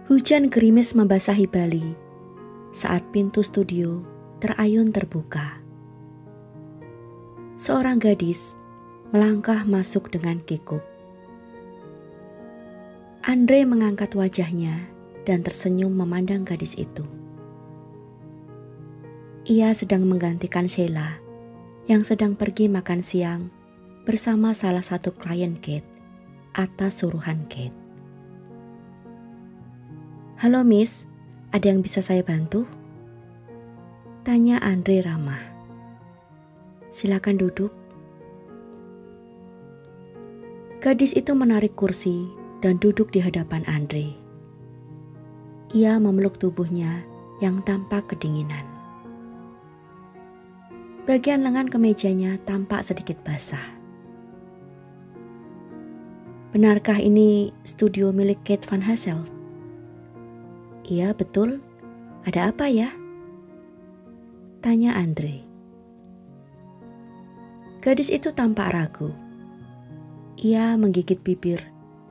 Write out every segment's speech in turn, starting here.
Hujan gerimis membasahi Bali saat pintu studio terayun terbuka. Seorang gadis melangkah masuk dengan kikuk. Andre mengangkat wajahnya dan tersenyum memandang gadis itu. Ia sedang menggantikan Sheila yang sedang pergi makan siang bersama salah satu klien Kate atas suruhan Kate. "Halo Miss, ada yang bisa saya bantu?" tanya Andre ramah. "Silakan duduk." Gadis itu menarik kursi dan duduk di hadapan Andre. Ia memeluk tubuhnya yang tampak kedinginan. Bagian lengan kemejanya tampak sedikit basah. "Benarkah ini studio milik Kate Van Hasselt?" "Iya betul, ada apa ya?" tanya Andre. Gadis itu tampak ragu. Ia menggigit bibir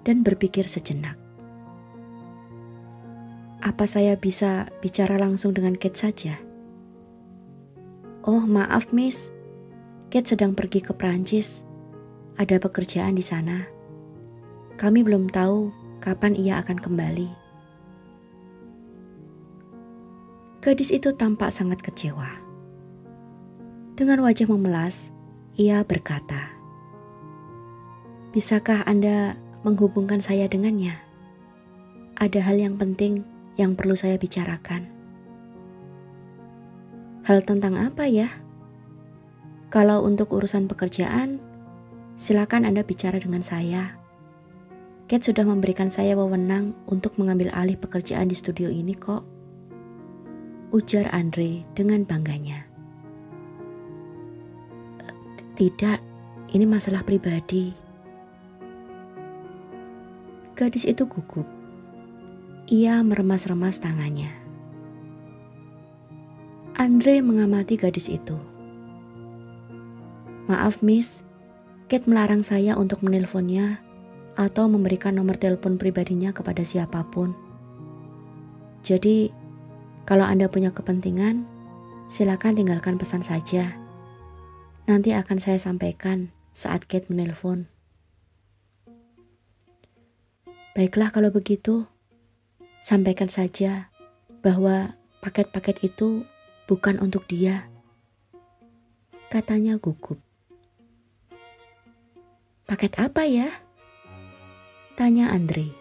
dan berpikir sejenak. "Apa saya bisa bicara langsung dengan Kate saja?" "Oh maaf Miss, Kate sedang pergi ke Prancis. Ada pekerjaan di sana. Kami belum tahu kapan ia akan kembali." Gadis itu tampak sangat kecewa. Dengan wajah memelas, ia berkata, "Bisakah Anda menghubungkan saya dengannya? Ada hal yang penting yang perlu saya bicarakan." "Hal tentang apa ya?" "Kalau untuk urusan pekerjaan, silakan Anda bicara dengan saya. Kate sudah memberikan saya wewenang untuk mengambil alih pekerjaan di studio ini kok," ujar Andre dengan bangganya. "Tidak, ini masalah pribadi." Gadis itu gugup. Ia meremas-remas tangannya. Andre mengamati gadis itu. "Maaf Miss, Kate melarang saya untuk menelponnya atau memberikan nomor telepon pribadinya kepada siapapun. Jadi, kalau Anda punya kepentingan, silakan tinggalkan pesan saja. Nanti akan saya sampaikan saat Kate menelpon." "Baiklah kalau begitu, sampaikan saja bahwa paket-paket itu bukan untuk dia," katanya gugup. "Paket apa ya?" tanya Andre.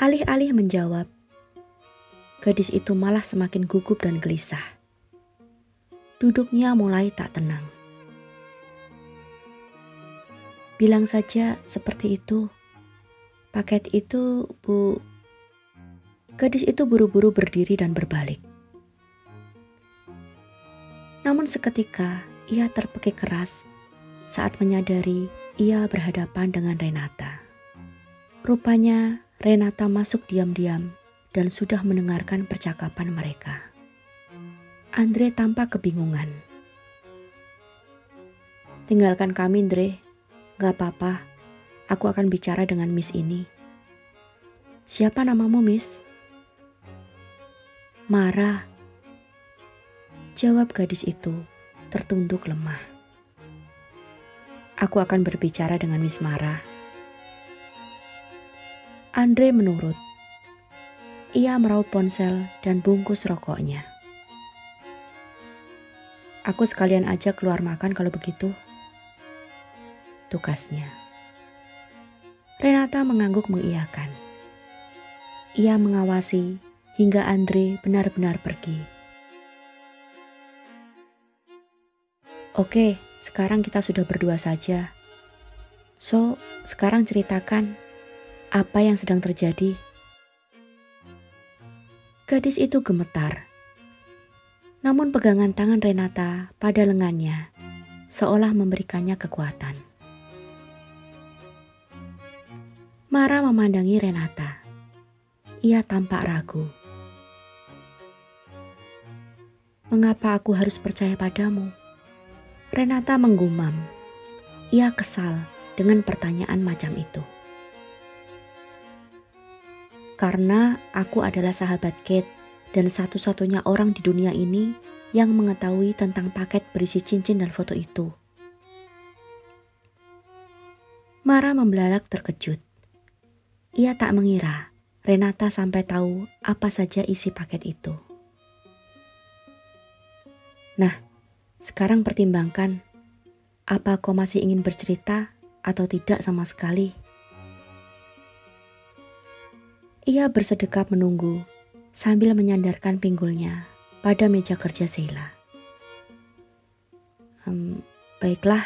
Alih-alih menjawab, gadis itu malah semakin gugup dan gelisah. Duduknya mulai tak tenang. "Bilang saja seperti itu. Paket itu, Bu." Gadis itu buru-buru berdiri dan berbalik. Namun seketika ia terpekik keras saat menyadari ia berhadapan dengan Renata. Rupanya Renata masuk diam-diam dan sudah mendengarkan percakapan mereka. Andre tampak kebingungan. "Tinggalkan kami, Andre. Gak apa-apa, aku akan bicara dengan Miss ini." "Siapa namamu, Miss?" "Mara," jawab gadis itu tertunduk lemah. "Aku akan berbicara dengan Miss Mara." Andre menurut. Ia meraup ponsel dan bungkus rokoknya. "Aku sekalian aja keluar makan kalau begitu," tukasnya. Renata mengangguk mengiyakan. Ia mengawasi hingga Andre benar-benar pergi. "Oke, sekarang kita sudah berdua saja. So, sekarang ceritakan apa yang sedang terjadi." Gadis itu gemetar. Namun pegangan tangan Renata pada lengannya seolah memberikannya kekuatan. Mara memandangi Renata. Ia tampak ragu. "Mengapa aku harus percaya padamu?" Renata menggumam. Ia kesal dengan pertanyaan macam itu. Karena aku adalah sahabat Kate dan satu-satunya orang di dunia ini yang mengetahui tentang paket berisi cincin dan foto itu. Mara membelalak terkejut. Ia tak mengira Renata sampai tahu apa saja isi paket itu. Nah, sekarang pertimbangkan, apa kau masih ingin bercerita atau tidak sama sekali? Ia bersedekap menunggu sambil menyandarkan pinggulnya pada meja kerja Sheila. Baiklah,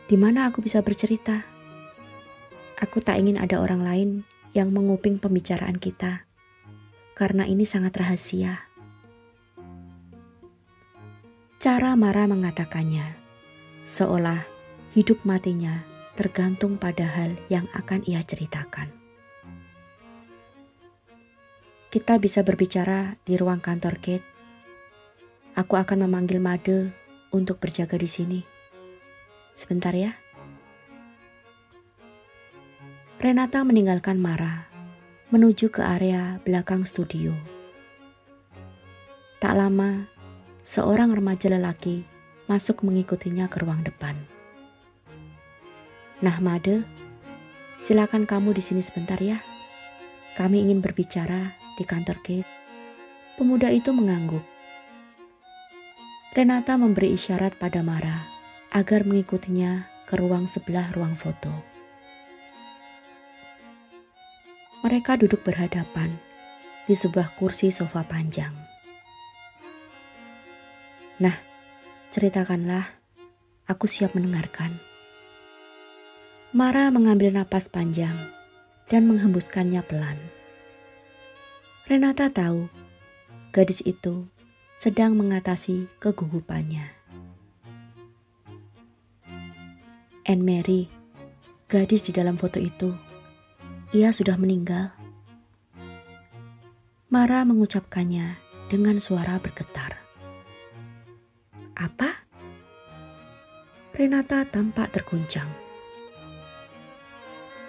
di mana aku bisa bercerita? Aku tak ingin ada orang lain yang menguping pembicaraan kita, karena ini sangat rahasia. Cara Mara mengatakannya, seolah hidup matinya tergantung pada hal yang akan ia ceritakan. Kita bisa berbicara di ruang kantor Kate. Aku akan memanggil Made untuk berjaga di sini. Sebentar ya. Renata meninggalkan Mara, menuju ke area belakang studio. Tak lama, seorang remaja lelaki masuk mengikutinya ke ruang depan. Nah Made, silakan kamu di sini sebentar ya. Kami ingin berbicara di kantor Kate. Pemuda itu mengangguk. Renata memberi isyarat pada Mara agar mengikutinya ke ruang sebelah ruang foto. Mereka duduk berhadapan di sebuah kursi sofa panjang. Nah, ceritakanlah, aku siap mendengarkan. Mara mengambil napas panjang dan menghembuskannya pelan. Renata tahu gadis itu sedang mengatasi kegugupannya. Anne Mary, gadis di dalam foto itu, ia sudah meninggal. Mara mengucapkannya dengan suara bergetar. Apa? Renata tampak terguncang.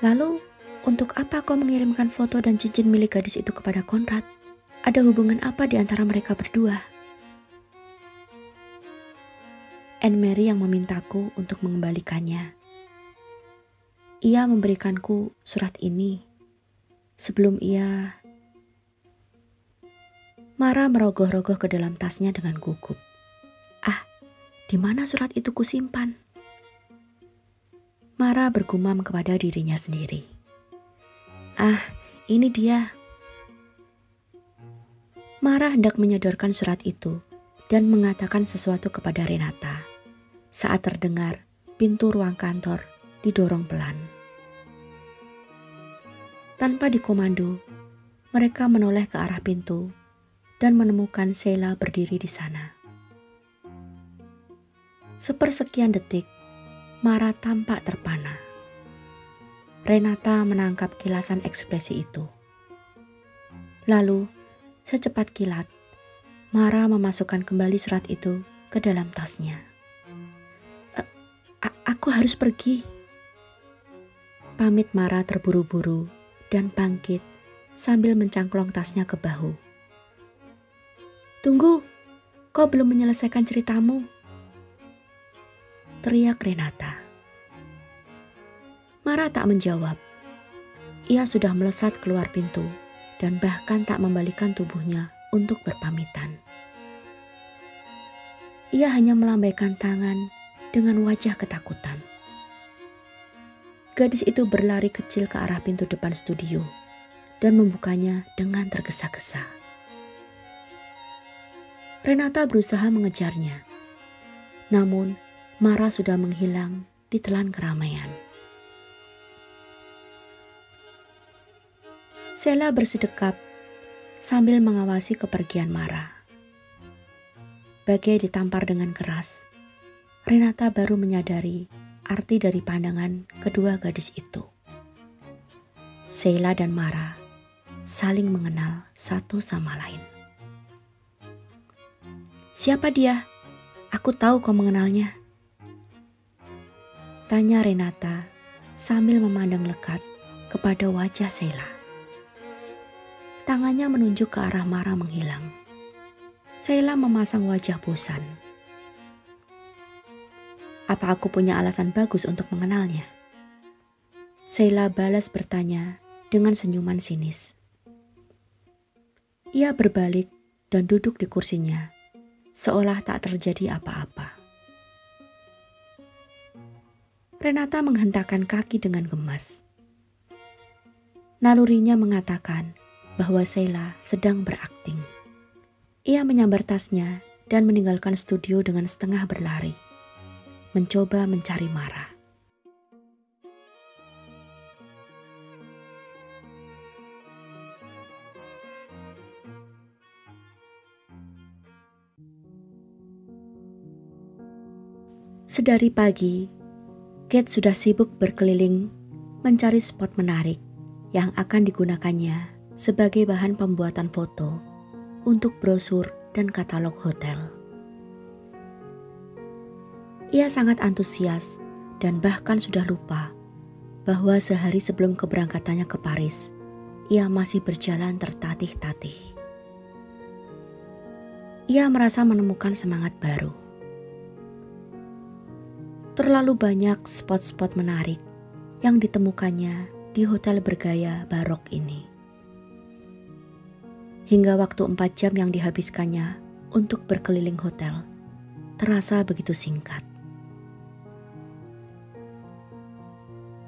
Lalu, untuk apa kau mengirimkan foto dan cincin milik gadis itu kepada Konrad? Ada hubungan apa di antara mereka berdua? Anne Mary yang memintaku untuk mengembalikannya. Ia memberikanku surat ini sebelum ia... Mara merogoh-rogoh ke dalam tasnya dengan gugup. Ah, di mana surat itu kusimpan? Mara bergumam kepada dirinya sendiri. Ah, ini dia. Mara hendak menyodorkan surat itu dan mengatakan sesuatu kepada Renata saat terdengar pintu ruang kantor didorong pelan. Tanpa dikomando, mereka menoleh ke arah pintu dan menemukan Sheila berdiri di sana. Sepersekian detik, Mara tampak terpana. Renata menangkap kilasan ekspresi itu. Lalu, secepat kilat, Mara memasukkan kembali surat itu ke dalam tasnya. Aku harus pergi. Pamit Mara terburu-buru dan bangkit sambil mencangklong tasnya ke bahu. Tunggu, kau belum menyelesaikan ceritamu. Teriak Renata. Mara tak menjawab. Ia sudah melesat keluar pintu dan bahkan tak membalikan tubuhnya untuk berpamitan. Ia hanya melambaikan tangan dengan wajah ketakutan. Gadis itu berlari kecil ke arah pintu depan studio dan membukanya dengan tergesa-gesa. Renata berusaha mengejarnya. Namun, Mara sudah menghilang di telan keramaian. Sheila bersedekap sambil mengawasi kepergian Mara. Bagai ditampar dengan keras, Renata baru menyadari arti dari pandangan kedua gadis itu. Sheila dan Mara saling mengenal satu sama lain. Siapa dia? Aku tahu kau mengenalnya. Tanya Renata sambil memandang lekat kepada wajah Sheila. Tangannya menunjuk ke arah Mara menghilang. Sheila memasang wajah bosan. Apa aku punya alasan bagus untuk mengenalnya? Sheila balas bertanya dengan senyuman sinis. Ia berbalik dan duduk di kursinya, seolah tak terjadi apa-apa. Renata menghentakkan kaki dengan gemas. Nalurinya mengatakan bahwa Sheila sedang berakting. Ia menyambar tasnya dan meninggalkan studio dengan setengah berlari, mencoba mencari Mara. Sedari pagi, Kate sudah sibuk berkeliling mencari spot menarik yang akan digunakannya sebagai bahan pembuatan foto untuk brosur dan katalog hotel. Ia sangat antusias dan bahkan sudah lupa bahwa sehari sebelum keberangkatannya ke Paris, ia masih berjalan tertatih-tatih. Ia merasa menemukan semangat baru. Terlalu banyak spot-spot menarik yang ditemukannya di hotel bergaya barok ini. Hingga waktu 4 jam yang dihabiskannya untuk berkeliling hotel terasa begitu singkat.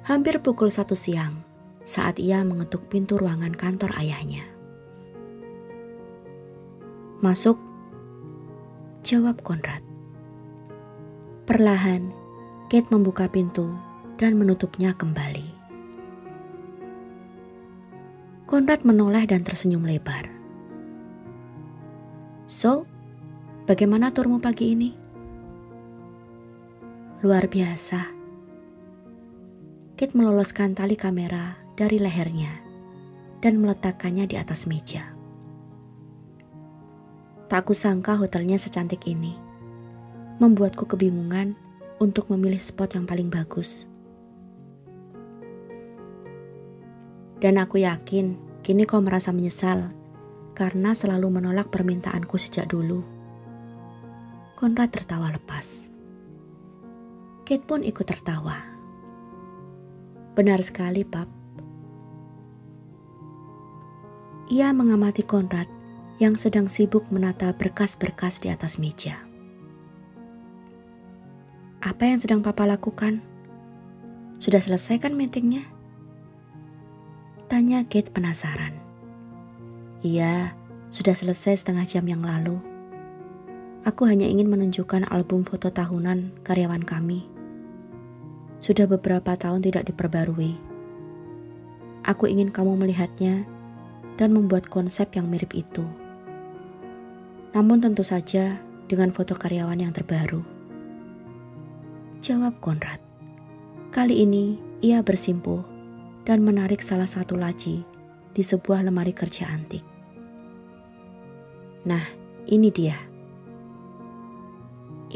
Hampir pukul 1 siang saat ia mengetuk pintu ruangan kantor ayahnya. Masuk, jawab Konrad. Perlahan, Kate membuka pintu dan menutupnya kembali. Konrad menoleh dan tersenyum lebar. So, bagaimana turmu pagi ini? Luar biasa. Kate meloloskan tali kamera dari lehernya dan meletakkannya di atas meja. Tak kusangka hotelnya secantik ini. Membuatku kebingungan untuk memilih spot yang paling bagus. Dan aku yakin kini kau merasa menyesal karena selalu menolak permintaanku sejak dulu. Konrad tertawa lepas. Kate pun ikut tertawa. Benar sekali, Pap. Ia mengamati Konrad yang sedang sibuk menata berkas-berkas di atas meja. Apa yang sedang Papa lakukan? Sudah selesai kan meetingnya? Tanya Kate penasaran. Iya, sudah selesai setengah jam yang lalu. Aku hanya ingin menunjukkan album foto tahunan karyawan kami. Sudah beberapa tahun tidak diperbarui. Aku ingin kamu melihatnya dan membuat konsep yang mirip itu. Namun tentu saja dengan foto karyawan yang terbaru. Jawab Konrad. Kali ini ia bersimpuh dan menarik salah satu laci di sebuah lemari kerja antik. Nah, ini dia.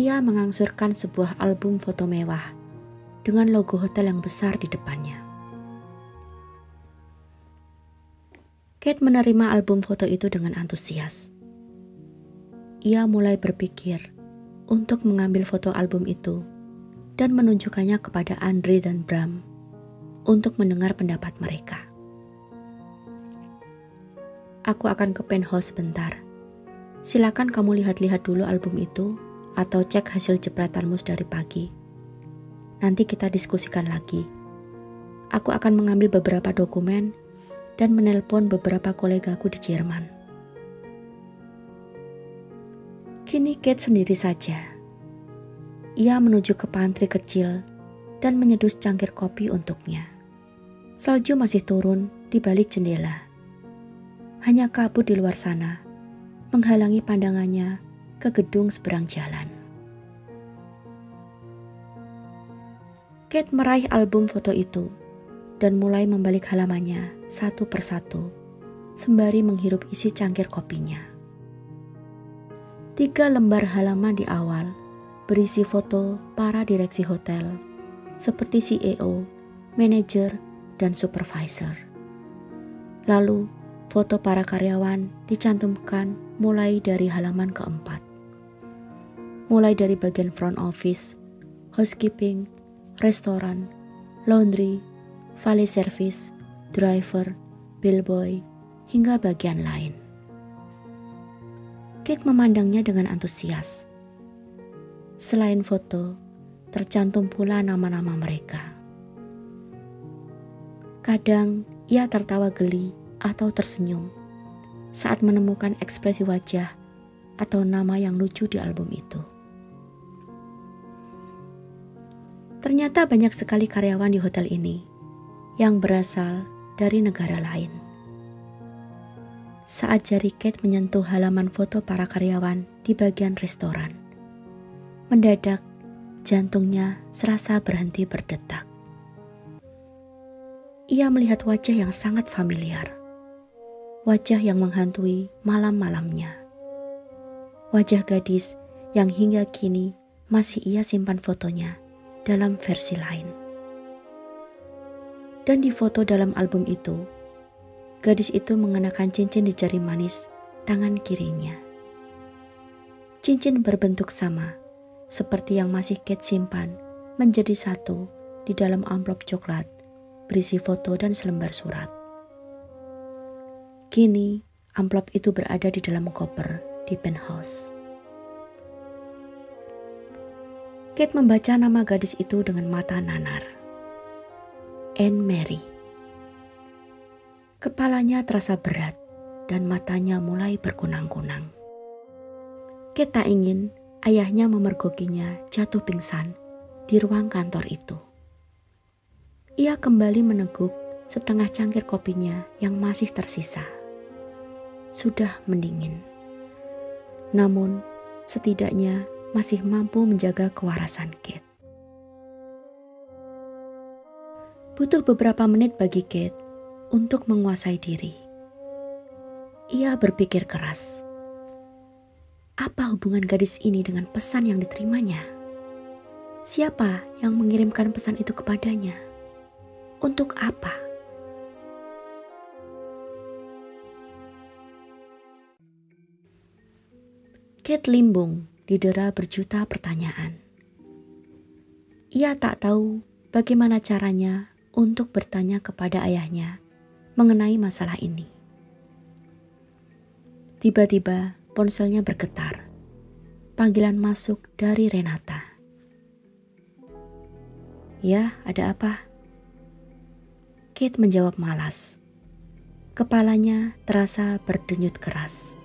Ia mengangsurkan sebuah album foto mewah dengan logo hotel yang besar di depannya. Kate menerima album foto itu dengan antusias. Ia mulai berpikir untuk mengambil foto album itu dan menunjukkannya kepada Andre dan Bram untuk mendengar pendapat mereka. Aku akan ke penthouse sebentar. Silakan kamu lihat-lihat dulu album itu atau cek hasil jepretanmu dari pagi. Nanti kita diskusikan lagi. Aku akan mengambil beberapa dokumen dan menelpon beberapa kolegaku di Jerman. Kini Kate sendiri saja. Ia menuju ke pantry kecil dan menyedus cangkir kopi untuknya. Salju masih turun di balik jendela. Hanya kabut di luar sana, menghalangi pandangannya ke gedung seberang jalan. Kate meraih album foto itu dan mulai membalik halamannya satu persatu, sembari menghirup isi cangkir kopinya. 3 lembar halaman di awal berisi foto para direksi hotel, seperti CEO, manajer, dan supervisor. Lalu foto para karyawan dicantumkan mulai dari halaman keempat. Mulai dari bagian front office, housekeeping, restoran, laundry, valet service, driver, bellboy, hingga bagian lain. Kate memandangnya dengan antusias. Selain foto, tercantum pula nama-nama mereka. Kadang ia tertawa geli atau tersenyum saat menemukan ekspresi wajah atau nama yang lucu di album itu. Ternyata banyak sekali karyawan di hotel ini yang berasal dari negara lain. Saat jari Kate menyentuh halaman foto para karyawan di bagian restoran, mendadak jantungnya serasa berhenti berdetak. Ia melihat wajah yang sangat familiar, wajah yang menghantui malam-malamnya, wajah gadis yang hingga kini masih ia simpan fotonya dalam versi lain. Dan di foto dalam album itu, gadis itu mengenakan cincin di jari manis tangan kirinya. Cincin berbentuk sama, seperti yang masih Kate simpan menjadi satu di dalam amplop coklat berisi foto dan selembar surat. Kini, amplop itu berada di dalam koper di penthouse. Kate membaca nama gadis itu dengan mata nanar. Anne Mary. Kepalanya terasa berat dan matanya mulai berkunang-kunang. Kate tak ingin ayahnya memergokinya jatuh pingsan di ruang kantor itu. Ia kembali meneguk setengah cangkir kopinya yang masih tersisa. Sudah mendingin. Namun, setidaknya masih mampu menjaga kewarasan Kate. Butuh beberapa menit bagi Kate untuk menguasai diri. Ia berpikir keras. Apa hubungan gadis ini dengan pesan yang diterimanya? Siapa yang mengirimkan pesan itu kepadanya? Untuk apa? Kate limbung didera berjuta pertanyaan. Ia tak tahu bagaimana caranya untuk bertanya kepada ayahnya mengenai masalah ini. Tiba-tiba ponselnya bergetar. Panggilan masuk dari Renata. Ya, ada apa? Kate menjawab malas. Kepalanya terasa berdenyut keras.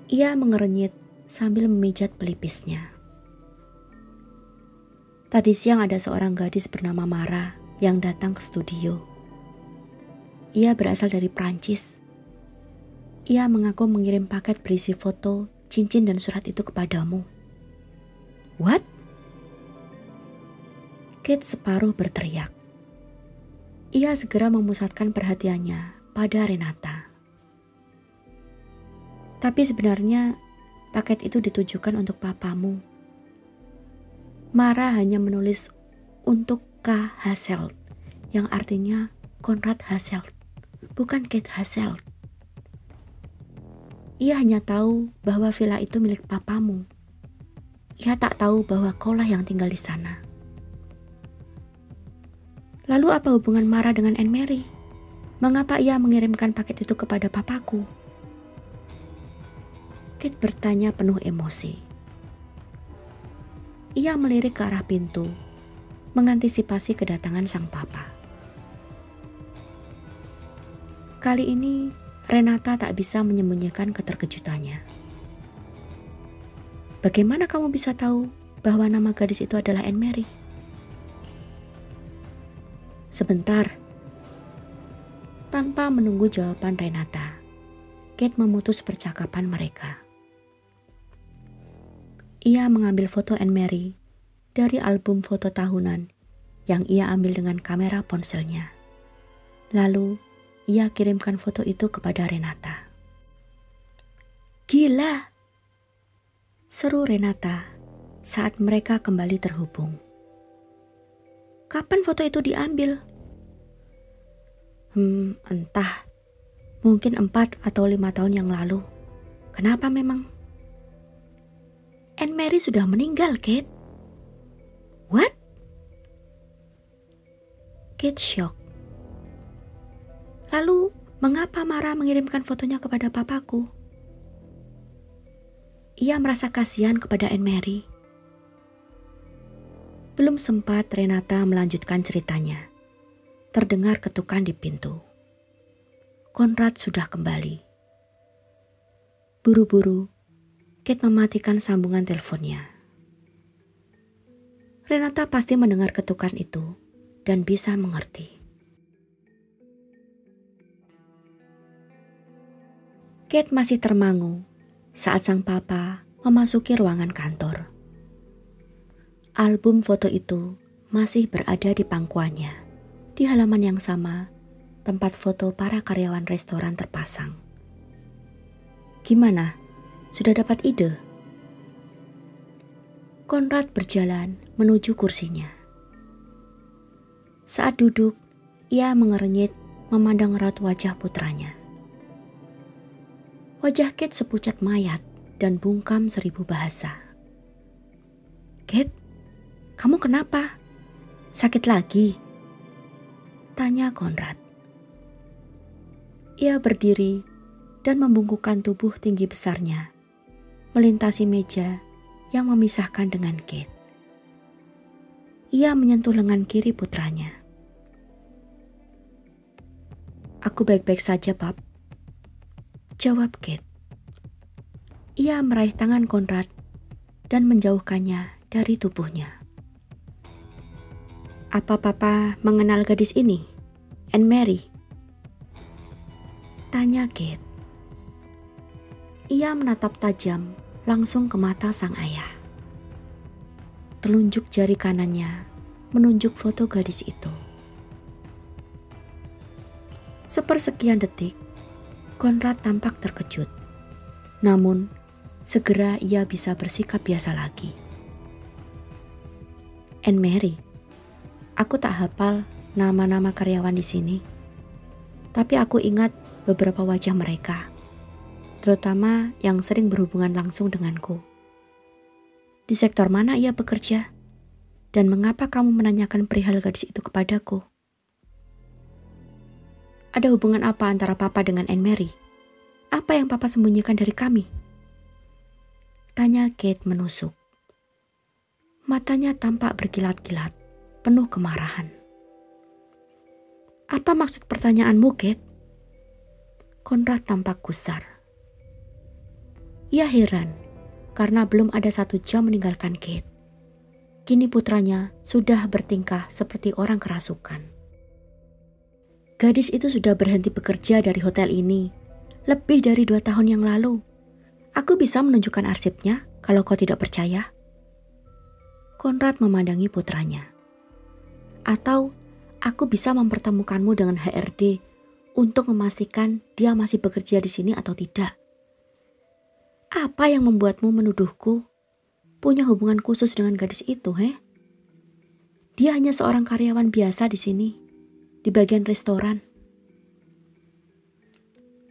Ia mengerenyit sambil memijat pelipisnya. Tadi siang ada seorang gadis bernama Mara yang datang ke studio. Ia berasal dari Prancis. Ia mengaku mengirim paket berisi foto, cincin dan surat itu kepadamu. What? Kate separuh berteriak. Ia segera memusatkan perhatiannya pada Renata. Tapi sebenarnya paket itu ditujukan untuk papamu. Mara hanya menulis untuk K. Hasselt, yang artinya Konrad Hasselt, bukan Kate Hasselt. Ia hanya tahu bahwa villa itu milik papamu. Ia tak tahu bahwa kaulah yang tinggal di sana. Lalu apa hubungan Mara dengan Anne Mary? Mengapa ia mengirimkan paket itu kepada papaku? Kate bertanya penuh emosi. Ia melirik ke arah pintu, mengantisipasi kedatangan sang papa. Kali ini, Renata tak bisa menyembunyikan keterkejutannya. Bagaimana kamu bisa tahu bahwa nama gadis itu adalah Anne Mary? Sebentar. Tanpa menunggu jawaban Renata, Kate memutus percakapan mereka. Ia mengambil foto Anne Mary dari album foto tahunan yang ia ambil dengan kamera ponselnya. Lalu, ia kirimkan foto itu kepada Renata. Gila! Seru Renata saat mereka kembali terhubung. Kapan foto itu diambil? Entah. Mungkin 4 atau 5 tahun yang lalu. Kenapa memang? Anne Mary sudah meninggal, Kate. What? Kate shock. Lalu, mengapa Mara mengirimkan fotonya kepada papaku? Ia merasa kasihan kepada Anne Mary. Belum sempat Renata melanjutkan ceritanya. Terdengar ketukan di pintu. Konrad sudah kembali. Buru-buru, Kate mematikan sambungan teleponnya. Renata pasti mendengar ketukan itu dan bisa mengerti. Kate masih termangu saat sang papa memasuki ruangan kantor. Album foto itu masih berada di pangkuannya, di halaman yang sama tempat foto para karyawan restoran terpasang. Gimana? Sudah dapat ide? Konrad berjalan menuju kursinya. Saat duduk, ia mengernyit memandang raut wajah putranya. Wajah Kate sepucat mayat dan bungkam 1000 bahasa. Kate, kamu kenapa? Sakit lagi? Tanya Konrad. Ia berdiri dan membungkukkan tubuh tinggi besarnya, melintasi meja yang memisahkan dengan Kate. Ia menyentuh lengan kiri putranya. Aku baik-baik saja, Pap. Jawab Kate. Ia meraih tangan Konrad dan menjauhkannya dari tubuhnya. Apa Papa mengenal gadis ini, Anne Mary? Tanya Kate. Ia menatap tajam langsung ke mata sang ayah. Telunjuk jari kanannya menunjuk foto gadis itu. Sepersekian detik, Konrad tampak terkejut. Namun, segera ia bisa bersikap biasa lagi. Anne Mary, aku tak hafal nama-nama karyawan di sini. Tapi aku ingat beberapa wajah mereka, terutama yang sering berhubungan langsung denganku. Di sektor mana ia bekerja? Dan mengapa kamu menanyakan perihal gadis itu kepadaku? Ada hubungan apa antara Papa dengan Anne Mary? Apa yang Papa sembunyikan dari kami? Tanya Kate menusuk. Matanya tampak berkilat-kilat, penuh kemarahan. Apa maksud pertanyaanmu, Kate? Konrad tampak gusar. Ia heran karena belum ada 1 jam meninggalkan Kate. Kini putranya sudah bertingkah seperti orang kerasukan. Gadis itu sudah berhenti bekerja dari hotel ini lebih dari 2 tahun yang lalu. Aku bisa menunjukkan arsipnya kalau kau tidak percaya. Konrad memandangi putranya. Atau aku bisa mempertemukanmu dengan HRD untuk memastikan dia masih bekerja di sini atau tidak. Apa yang membuatmu menuduhku punya hubungan khusus dengan gadis itu, Dia hanya seorang karyawan biasa di sini, di bagian restoran.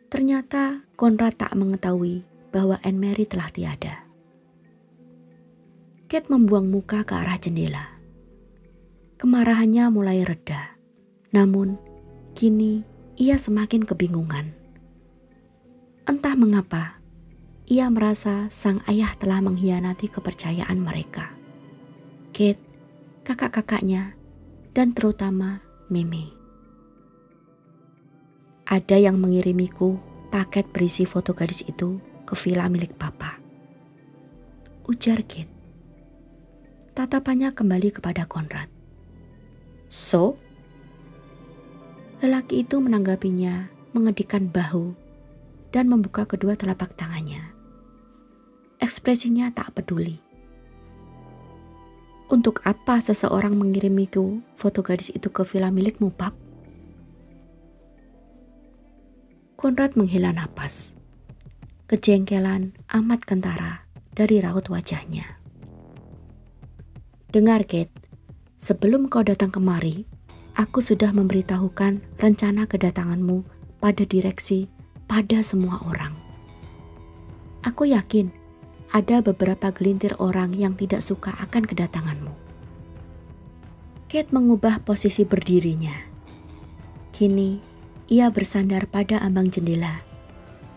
Ternyata Konrad tak mengetahui bahwa Anne Mary telah tiada. Kate membuang muka ke arah jendela. Kemarahannya mulai reda, namun kini ia semakin kebingungan. Entah mengapa, ia merasa sang ayah telah mengkhianati kepercayaan mereka. Kate, kakak-kakaknya, dan terutama Mimi. Ada yang mengirimiku paket berisi foto gadis itu ke villa milik Papa. Ujar Kate. Tatapannya kembali kepada Konrad. So? Lelaki itu menanggapinya, mengedikkan bahu, dan membuka kedua telapak tangannya. Ekspresinya tak peduli. Untuk apa seseorang mengirimiku foto gadis itu ke villa milikmu, Pap? Konrad menghela napas. Kejengkelan amat kentara dari raut wajahnya. Dengar, Kate, sebelum kau datang kemari, aku sudah memberitahukan rencana kedatanganmu pada direksi pada semua orang. Aku yakin ada beberapa gelintir orang yang tidak suka akan kedatanganmu. Kate mengubah posisi berdirinya. Kini, ia bersandar pada ambang jendela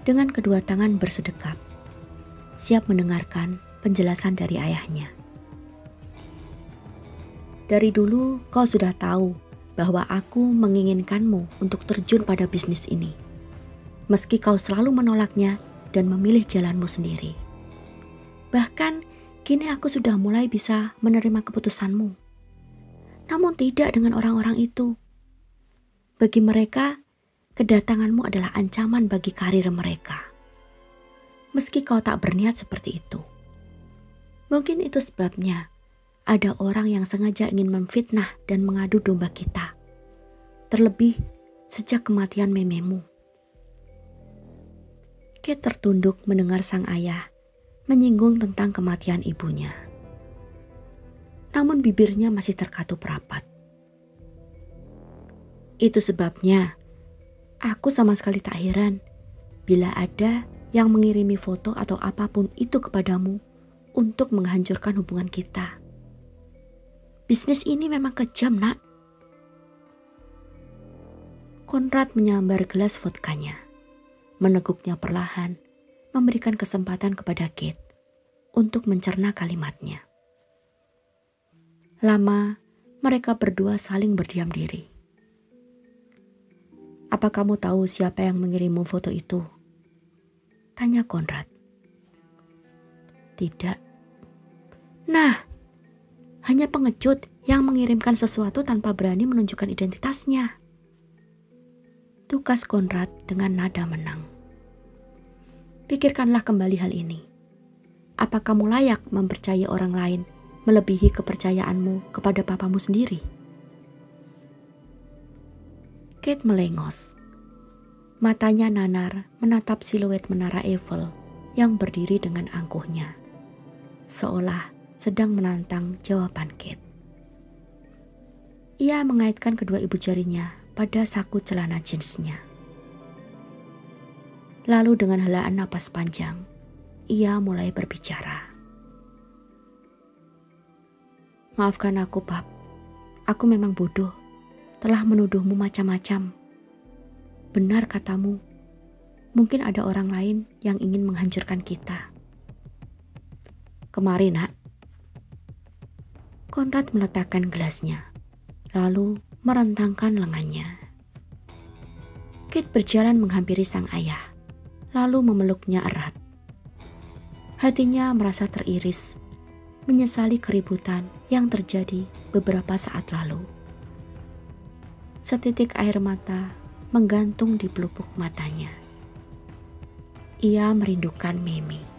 dengan kedua tangan bersedekap, siap mendengarkan penjelasan dari ayahnya. Dari dulu kau sudah tahu bahwa aku menginginkanmu untuk terjun pada bisnis ini, meski kau selalu menolaknya dan memilih jalanmu sendiri. Bahkan kini aku sudah mulai bisa menerima keputusanmu. Namun tidak dengan orang-orang itu. Bagi mereka, kedatanganmu adalah ancaman bagi karir mereka. Meski kau tak berniat seperti itu. Mungkin itu sebabnya ada orang yang sengaja ingin memfitnah dan mengadu domba kita. Terlebih sejak kematian mememu. Kate tertunduk mendengar sang ayah menyinggung tentang kematian ibunya. Namun bibirnya masih terkatup rapat. Itu sebabnya aku sama sekali tak heran bila ada yang mengirimi foto atau apapun itu kepadamu untuk menghancurkan hubungan kita. Bisnis ini memang kejam, nak. Konrad menyambar gelas vodkanya, meneguknya perlahan, memberikan kesempatan kepada Kate untuk mencerna kalimatnya. Lama, mereka berdua saling berdiam diri. Apa kamu tahu siapa yang mengirimmu foto itu? Tanya Konrad. Tidak. Nah, hanya pengecut yang mengirimkan sesuatu tanpa berani menunjukkan identitasnya. Tukas Konrad dengan nada menang. Pikirkanlah kembali hal ini. Apa kamu layak mempercayai orang lain melebihi kepercayaanmu kepada papamu sendiri? Kate melengos. Matanya nanar menatap siluet menara Eiffel yang berdiri dengan angkuhnya, seolah sedang menantang jawaban Kate. Ia mengaitkan kedua ibu jarinya pada saku celana jeansnya. Lalu dengan helaan napas panjang, ia mulai berbicara. Maafkan aku, Pap. Aku memang bodoh, telah menuduhmu macam-macam. Benar katamu, mungkin ada orang lain yang ingin menghancurkan kita. Kemari, nak. Konrad meletakkan gelasnya, lalu merentangkan lengannya. Kate berjalan menghampiri sang ayah, lalu memeluknya erat. Hatinya merasa teriris, menyesali keributan yang terjadi beberapa saat lalu. Setitik air mata menggantung di pelupuk matanya. Ia merindukan Memi.